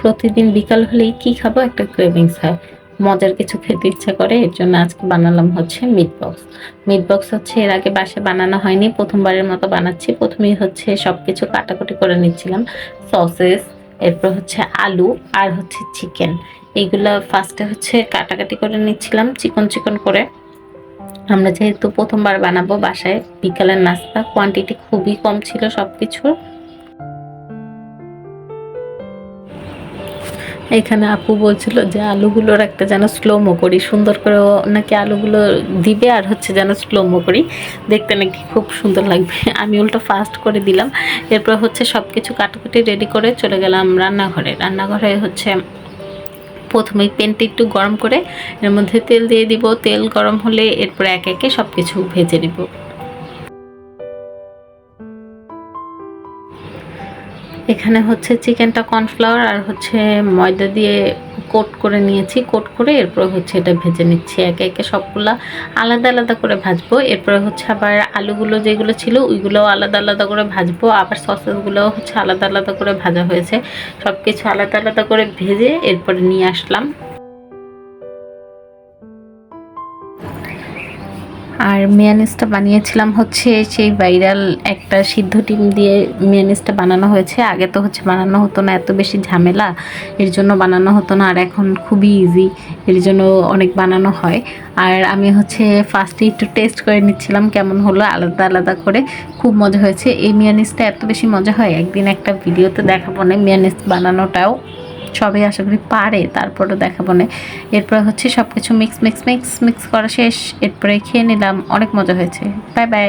প্রতিদিন বিকাল হলেই কি খাবো একটা ক্রেভিংস হয়, মজার কিছু খেতে ইচ্ছা করে। এর জন্য আজকে বানালাম হচ্ছে মিট বক্স। মিট বক্স হচ্ছে এর আগে বাসায় বানানো হয়নি, প্রথমবারের মতো বানাচ্ছি। প্রথমেই হচ্ছে সবকিছু কাটাকুটি করে নিচ্ছিলাম, সসেস, এরপর হচ্ছে আলু আর হচ্ছে চিকেন। এইগুলা ফার্স্টে হচ্ছে কাটাকাটি করে নিচ্ছিলাম চিকন চিকন করে। আমরা যেহেতু প্রথমবার বানাবো বাসায়, বিকালের নাস্তা, কোয়ান্টিটি খুবই কম ছিল সবকিছুর। এখানে আপু বলছিল যে আলুগুলোর একটা যেন স্লোমো করি, সুন্দর করে ও নাকি আলুগুলো দিবে আর হচ্ছে যেন স্লোমো করি, দেখতে নাকি খুব সুন্দর লাগবে। আমি উল্টো ফাস্ট করে দিলাম। এরপর হচ্ছে সব কিছু কাটাকুটি রেডি করে চলে গেলাম রান্নাঘরে। রান্নাঘরে হচ্ছে প্রথমেই প্যানটা একটু গরম করে এর মধ্যে তেল দিয়ে দিব। তেল গরম হলে এরপর একে একে সব কিছু ভেজে নিব। এখানে হচ্ছে চিকেনটা কর্নফ্লাওয়ার আর হচ্ছে ময়দা দিয়ে কোট করে নিয়েছি। কোট করে এরপর হচ্ছে এটা ভেজে নিচ্ছি একে একে সবগুলা আলাদা আলাদা করে ভাজবো। এরপরে হচ্ছে আবার আলুগুলো যেগুলো ছিল ওইগুলোও আলাদা আলাদা করে ভাজবো, আবার সসেসগুলোও হচ্ছে আলাদা আলাদা করে ভাজা হয়েছে। সব কিছু আলাদা আলাদা করে ভেজে এরপরে নিয়ে আসলাম। আর মেয়োনিজটা বানিয়েছিলাম হচ্ছে সেই ভাইরাল একটা সিদ্ধ ডিম দিয়ে মেয়োনিজটা বানানো হয়েছে। আগে তো হচ্ছে বানানো হতো না, এত বেশি ঝামেলা, এর জন্য বানানো হতো না। আর এখন খুবই ইজি, এর জন্য অনেক বানানো হয়। আর আমি হচ্ছে ফার্স্টে একটু টেস্ট করে নিচ্ছিলাম কেমন হলো, আলাদা আলাদা করে। খুব মজা হয়েছে। এই মেয়োনিজটা এত বেশি মজা হয়, একদিন একটা ভিডিওতে দেখাবো না মেয়োনিজ বানানোটাও। সবাই আশা করি পারে, তারপরও দেখাবো না। এরপরে হচ্ছে সব কিছু মিক্স মিক্স মিক্স মিক্স করা শেষ। এরপরে খেয়ে নিলাম, অনেক মজা হয়েছে। Bye bye.